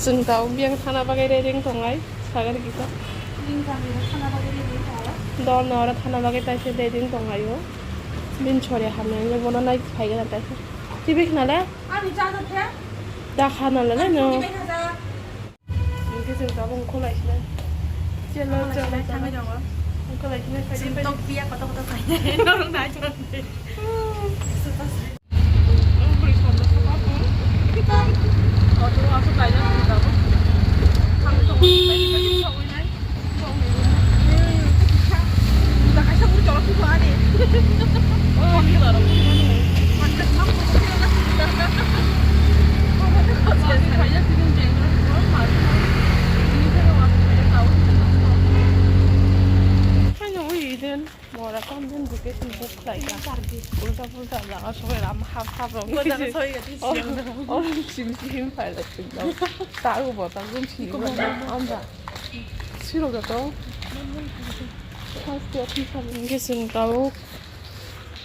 जों दाउ बियां थाना बागै रेडिं दंलाय सागर kita Don orang tanah lagi tadi dating tongayo, min curi hamil, ni bono naik pagi nanti. Tibik nala? Dah kana nala no. Ini sih kita pun kau lagi ni. Jalan jalan jalan jalan. Kau lagi ni tadi. Tok biar kau tok kaya. Orang dah jalan. Beri sama sama pun. Kau tu aku kaya kita pun. Kami tu tadi tadi kau ini. Oh, gila dong. Mantap banget. Kayaknya sini jenggot. Ini kan waktu saya tahu. Kan uiden, mau rakam dan buka sibuk lagi. Ulta lah, soalnya lama hafal dong. Orang sim pada tinggal. Tahu betul sim sim. Anda, siapa kata? Pasti aku sampai ke sini tahu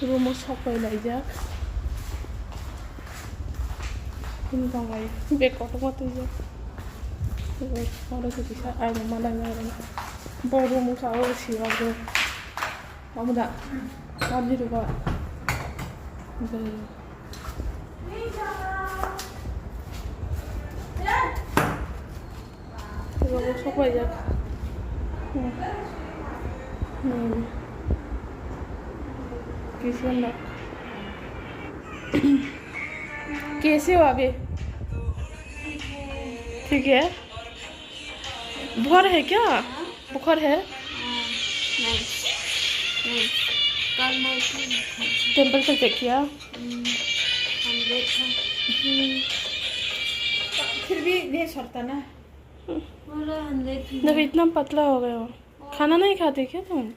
rumah siapa lagi? Ini tangai, bekot mati je. Orang tu bisa, ayam mana yang baru muka awal siapa? Kamu dah, kamu ni juga. Rumah siapa lagi? कैसे हो अभी? ठीक है। बुखार है क्या? बुखार है? नहीं। टेम्परेचर चेक किया? फिर भी नहीं सड़ता ना। देखो इतना पतला हो गया हो। खाना नहीं खाते क्या तुम?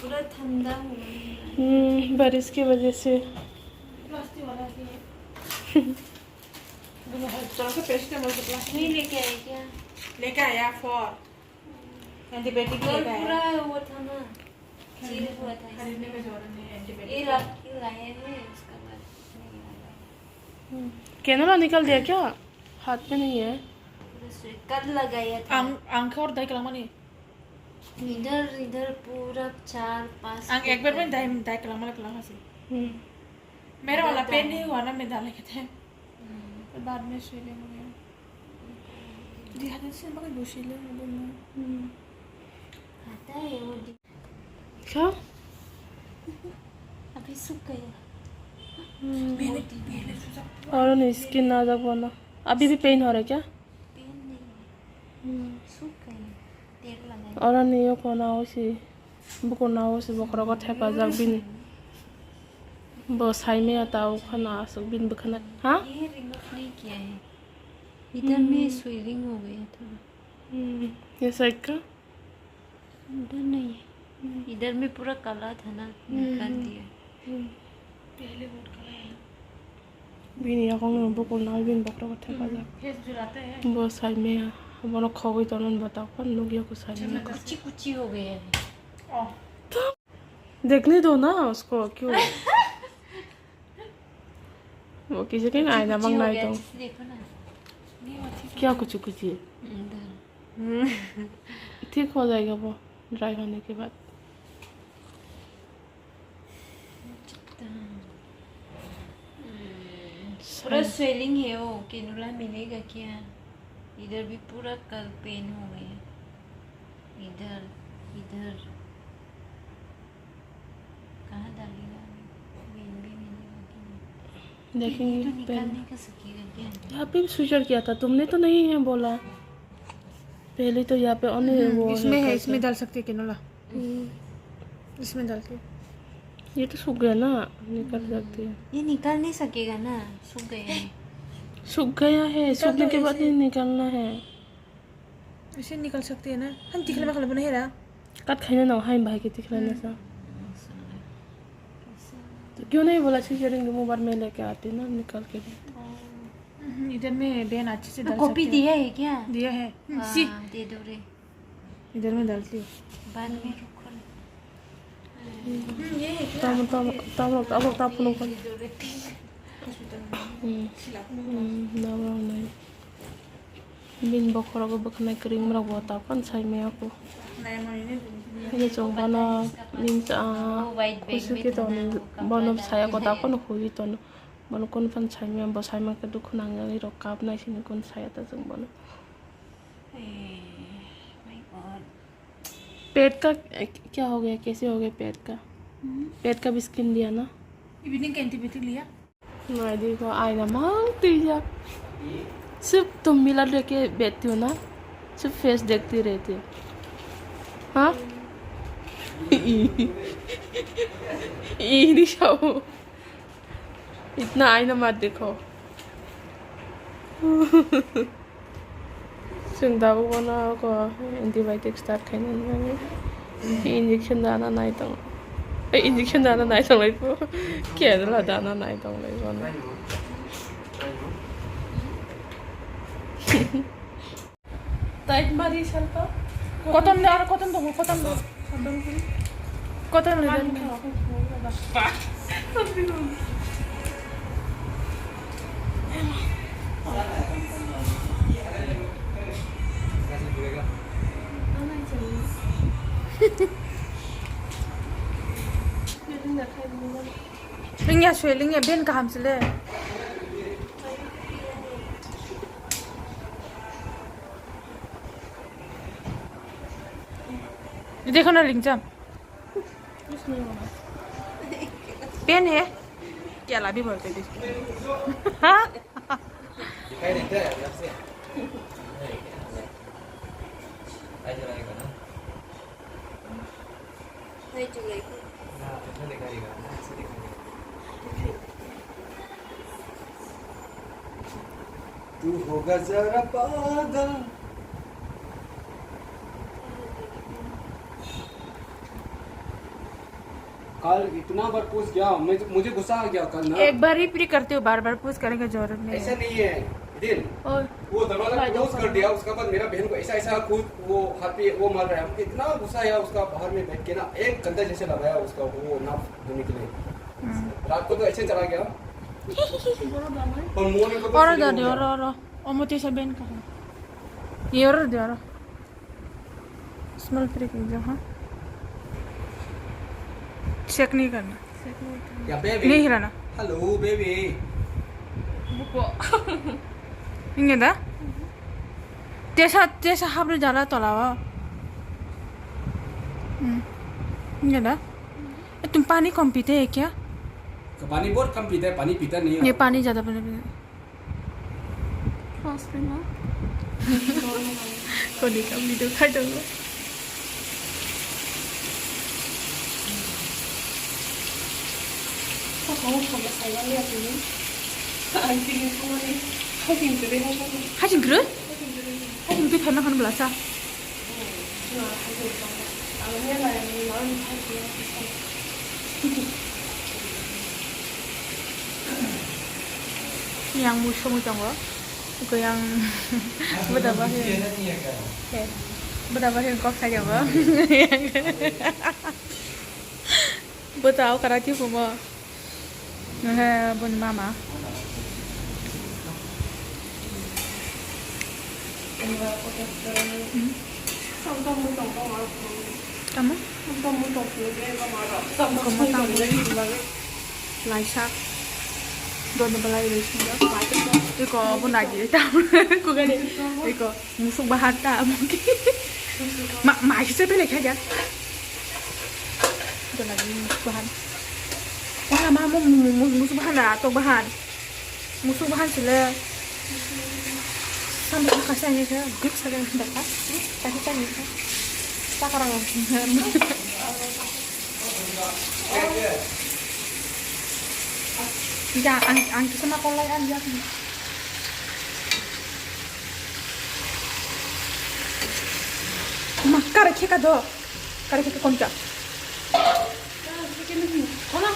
पूरा ठंडा हो गया। बारिश की वजह से। प्लास्टिक वाला नहीं लेके आए क्या? लेके आया फॉर एंटीबायोटिक लेके आया। पूरा वो था ना, चीर हुआ था। खरीदने में जोर नहीं एंटीबायोटिक। ये रात की लाए हैं उसका बाद कैनोला निकल दिया क्या? हाथ में नहीं है। कल लगाया था। आंख और दाई कलमा नहीं। इधर पूरा 4-5 आंख एक बार में दाई कलमा कलमा से। मेरा वाला पेन नहीं हुआ ना, मैं डाले के थे। फिर बाद में शीले हो गया। दिहाने से मगर दो शीले हो गए। आता है वो क्या? अभी सूख गया। और नहीं स्किन नाजुक बना। अभी भी पेन हो रहा है क्या? पेन नहीं, सूख गया। तेल लगाया। और नहीं यो कोना होसी, बुकोना होसी बकरा को ठेपा जाग बिन। बस हाई में आता हो खाना सब बिन बखना। हाँ? ये रिमूव नहीं किया है। इधर में स्वेलिंग हो गया थोड़ा। ये साइड का? इधर नहीं, इधर में पूरा काला था ना, निकाल दिया। पहले बहुत काला है। बिन या कौन बुकोना बिन बकरा को ठेपा जाग। फेस जुलाते हैं। बस हाई में हमारा खोई तो नहीं बताओ कौन लोग ये कुछ हाई में। कुची हो गया है। देखने दो ना उसको, क्यों? वो किसी के आईना मंगाई तो देखो ना, क्या कुछ ठीक हो जाएगा वो ड्राई होने के बाद। पूरा स्वेलिंग है वो, कैनुला मिलेगा क्या? इधर भी पूरा कल पेन हो गया। इधर कहाँ डालेगा? पेन भी मिलेगा। देखेंगे तो निकालने का सकेगा क्या? यहाँ पे स्विचर किया था तुमने तो नहीं है बोला पहले तो यहाँ पे अन्य वो इसमें है, इसमें डाल सकते हैं कैनोला। इसमें डाल के ये तो सूख गया ना, निकल सकते हैं। ये निकाल नहीं सकेगा ना, सूख गया है। सूख गया है, सूखने के बाद ही निकालना है। ऐसे निकल सकते हैं ना। हम तिखला में खलबना है रा कट खाने ना हाई भाई के तिखलाने सा। तो क्यों नहीं बोला स्विचरिंग मोबाइल में लेके आते ना निकाल के। इधर में बेन अच्छे से डाल कॉपी दिया है क्या? दिया है। सी दे दो रे। इधर में डालती हूँ। बाद में रुको। ये है तब Nawa nai. Bin bokor aku bekenai kering merah buat apa saya me aku. Ini coba na minta kusi kita ni bonum saya kota aku nak hui tu na bonum kon fan saya me bos saya me keduk nanggal ni rokap nai sini kon saya tak jeng bonum. पेट का क्या हो गया कैसे हो गया पेट का भी skin लिया ना इवनिंग का एंटीबायोटिक लिया नहीं देखो आईना मांगती है सिर्फ तुम मिला लेके बैठती हो ना सिर्फ फेस देखती रहती हो हाँ निशाओ इतना आईना मत देखो जों बना को एंटीबायोटिक स्टार्ट खाइनानै इंजेक्शन दाना नाय दं इंजेक्शन दाना नाय दंलाय केरला दाना नाय दंलाय बना टाइट मारी ಸ್ವಲ್ಪ कॉटन लिंगिया शुए लिंगिया बेन का हमसले देखो ना लिंगजाम पेन है क्या लाभी बोलते थे हाँ दिखाई देता है अलग से आज रहेगा ना नहीं चलेगा ना अच्छा दिखाएगा ना ऐसे दिखाएगा तू होगा जरा पागल कल इतना बार पूछ गया मुझे गुस्सा आ गया कल ना एक बार ही प्री करते हो बार बार पूछ करने की जरूरत नहीं ऐसा है नहीं है दिल और वो दरवाजा क्लोज कर दिया उसके बाद मेरा बहन को ऐसा कूद वो हाथ पे वो मार रहा है मुझे इतना गुस्सा आया उसका बाहर में बैठ के ना एक गंदा जैसे लगाया उसका वो नाप धोने के लिए रात को तो ऐसे चला गया और मॉर्निंग को तो और feeling हो दे गया। और मोती से बेन का ये और दे और स्मेल फ्री कीजिए हाँ चेक नहीं करना या बेबी नहीं हिलाना हेलो बेबी इंगे दा तेसा हाब्रे जाला तलावा इंगे दा तुम पानी कम पीते हैं क्या पानी बहुत कम पीता है पानी पीता नहीं है ये पानी ज़्यादा पीते कोनी का वीडियो खाई दूँगा 하진 그래? 하진 그래 닮아 가는 몰랐어? yang musuh macam apa? Itu yang berapa sih? Berapa sih kok saja apa? Bertahu Karachi semua. Nah, bun mama. Kamu? Kamu tahu? Laisak. Doon balay rin siya. Iko pun lagi tahu. Ko gani. Iko musuk bahata mungkin. Masih saya beli aja. Doon lagi musuk bahan. Wah, mama musuk bahan dah atau bahan. Musuk bahan sila. Sampai kasihnya saya guk saja dapat. Tapi kan itu. Sekarang ya, ang sama kolay aja. Makar kika do. Kare kika konca. Hola.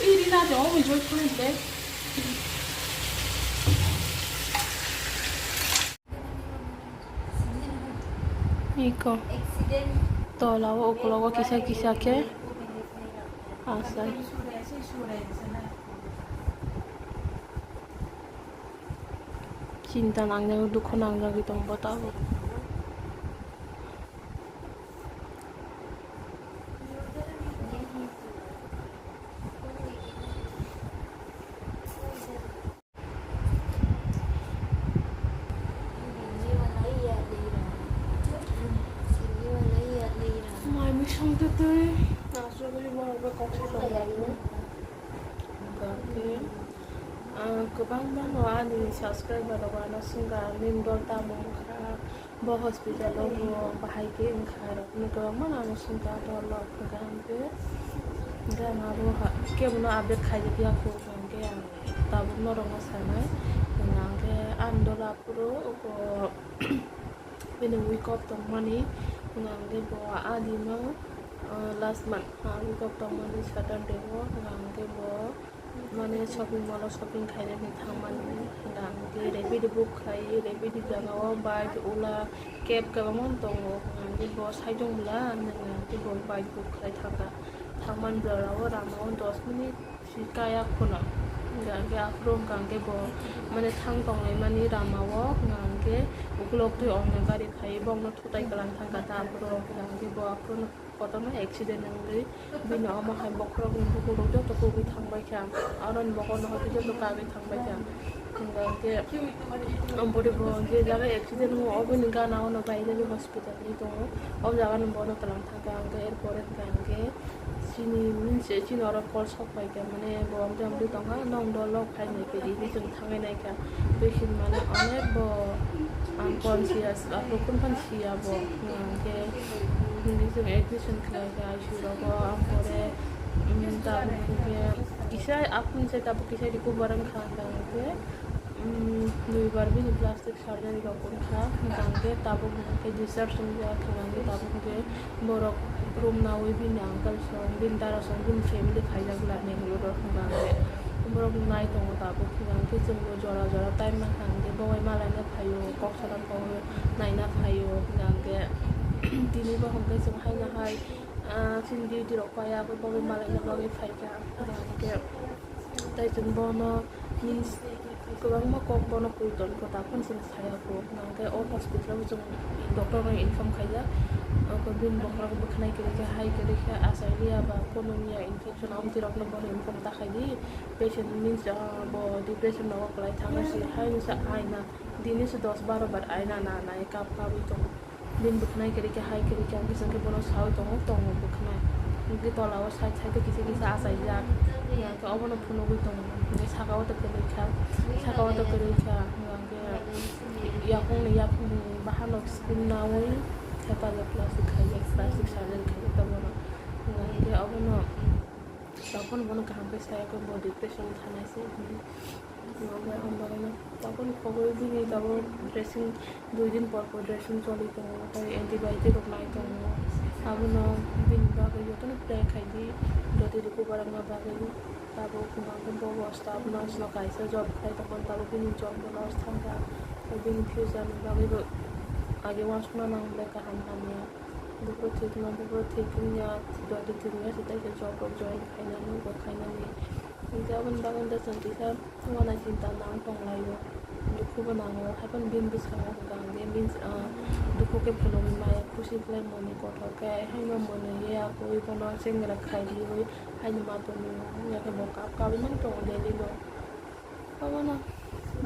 Ini na do, we join friends there. Iko. Accident तो लाओ ओकलोगो किसा के आसा cinta nangnya duku nangnya gitu mbak tahu. Mai mới xong tới tới nào rồi bây giờ với con sẽ đồng lại nữa kebanyakan orang di subscribe pada orang sungguh member tamu kah bah hospital logo bahaya kah ni kebanyakan orang sungguh tolak keganti dan aku ke mana update kaya dia aku ke tabu orang sana dengan ke andola puro aku ini week of the money dengan ke bawa adi mah last month week of the money Saturday dengan ke bawa mana shopping mall shopping kaya ni thaman dengan ke repeat book kaya repeat jangan bike ula cab kebanyakan tongo dengan ke bawa sajong belah dengan ke bawa bike book kaya thaman berawa ramai 10 minit si kaya kuna dengan ke afrom dengan ke bawa mana thang tongai mani ramawa dengan ke ukulok tu orang gari kaya bang nak tutai kelan thang kata afro dengan ke bawa afro Potong accident yang dari bina ama hai bokro bin buku rojo to kubi thang bai kya aron bokon no hote jo kabe thang bai kya nga ke ambode bo ge jaga accident ho obin ga na ono bai le hospital ni to ob jaga no bono kalang thang ka nga er pore ka nga sini min se chin ora call shop bai kya mane bo am jam du tong ha nong do lok phai nei ke di chung thang nei ka patient mane one bo unconscious apun pan sia bo nga ke ini tuh admission keluarga syurga ampore tabu ke kisah apun saya tabu kisah di kubaran khanga ke dua bar भी plastic surgery का कोन था गांगे ताबो के research संज्ञा खंगांगे ताबो के बोरक room ना हुई भी नांगल सो दिन तारा सो दिन फैमिली खाइला गुला ने रो खंगांगे बोरक नाइ तो ताबो खंगांगे जोंगो जरा जरा टाइम मा खंगांगे बय मालाने फायो कक्सला को नाइना फायो खंगांगे दिनै बा हमके जों हायना हाय सिन डिउटि रखपाया बय मालाने बय फायका खंगांगे ताइ जों बनो मीन्स गोबां माकक बनो कुइटन को ताखन जों सायाखौ नांगे अ हस्पिटालाव जों डक्टर इनफर्म खाया को दिन बखरा बखनाय के हाय के आसाइलिया बा पनमिया इनफेक्शन आम तिरकनो बनो इनफर्म ताखायदि पेशेंट मीन्स बो डिप्रेशन न वकलाय थांगासि हाय सा आइना दिनिस 10-12 बार आइना ना नाय काप काबि तो दिन बखनाय के हाय के आम जों के बनो साव तो बखनाय के तलाव साइड साइड किसे आसाइलिया या के अबनो फुनो गय तो सागाव तो केलेखा सागाव तो केलेखा याखुं बाहानक स्किन नावै हेफाजाब प्लास्टिक खायो प्लास्टिक सार्जन खायो तबनो के अबनो तपन बनो काम पे सायको बॉडी डिप्रेशन थानायसे नोबे हमबानो तपन खबर दिनै तबो ड्रेसिंग 2 दिन पर ड्रेसिंग चलि तो ताय एंटीबायोटिक रखनाय तो अबनो बिन बागै यतन प्ले खायदि जति को बारंगा बागै ताबो कुमांगन बो स्टाफ नर्स न कायसे जॉब खाय तपन ताबो बिन जॉब नर्स थांगा बिन फ्यूचर बागै आगे वासना नांगले का हामहामिया दुखो थिकनिया दति थिकनिया सिताय जॉब जॉइन खायनानै बो खायनानै गाबोन बागोन दा संतिसा वाना चिंता नां तंलायो दुखो बनाङो हाबन बिन बिसाङो गांगे मीन्स दुखो के फलोmi माया खुशी फ्ले मनि कथके हायनो मनि या कोई बनो सेंग्रा खायदि होय हायनो मातोनि या के बका काबिन तो देलि लो बाबना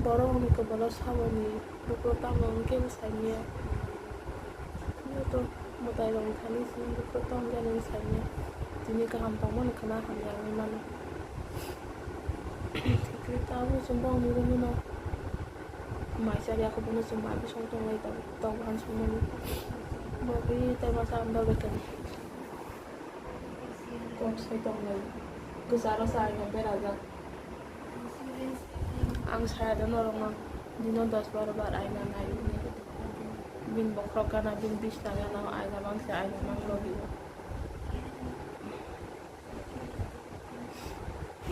बरो नि को बलो साबनि दुखो तामन के साइनिया तो मोताय रंग थानि सिन दुखो तम जानि साइनिया दिनि गाहाम तमन खना हामया माने ठीक ताबो जोंबो निगोन न माइसारि aku punya semua habis untung lagi tahu kan semua ni bagi tema sambal betul kok saya tahu lagi kesara saya nyampe raga ang saya dan orang dino 10-12 bar aina naik ni bin bokrok kana bin bis tanga na aina bang saya aina mang logi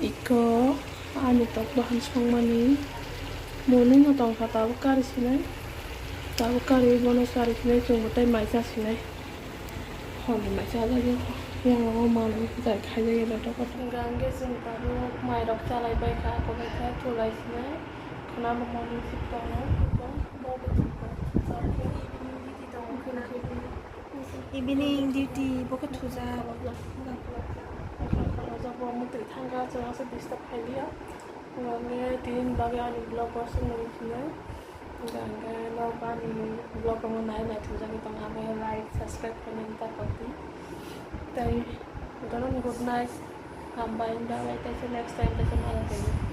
iko ani tok bahan semua ni morning atong kata bakar sinai tabakar bono sari sinai chungbutai maisa sinai hon maisa lagi yang mau malu kita kaya ya betul kata gange sing tabu mai rok calai baik aku baik tulai sinai Kenapa mau musik tangan? Mau musik Evening duty bukan tuza. kalau jabo mau tự tangga jangan sedisturb kali ya. Nggak tin bagi ani blog bosan ngurusinnya. Nggak lo bani blog mengenai naik tuza kita ngambil like, subscribe, komentar pasti. Tapi, good night. Sampai jumpa next time.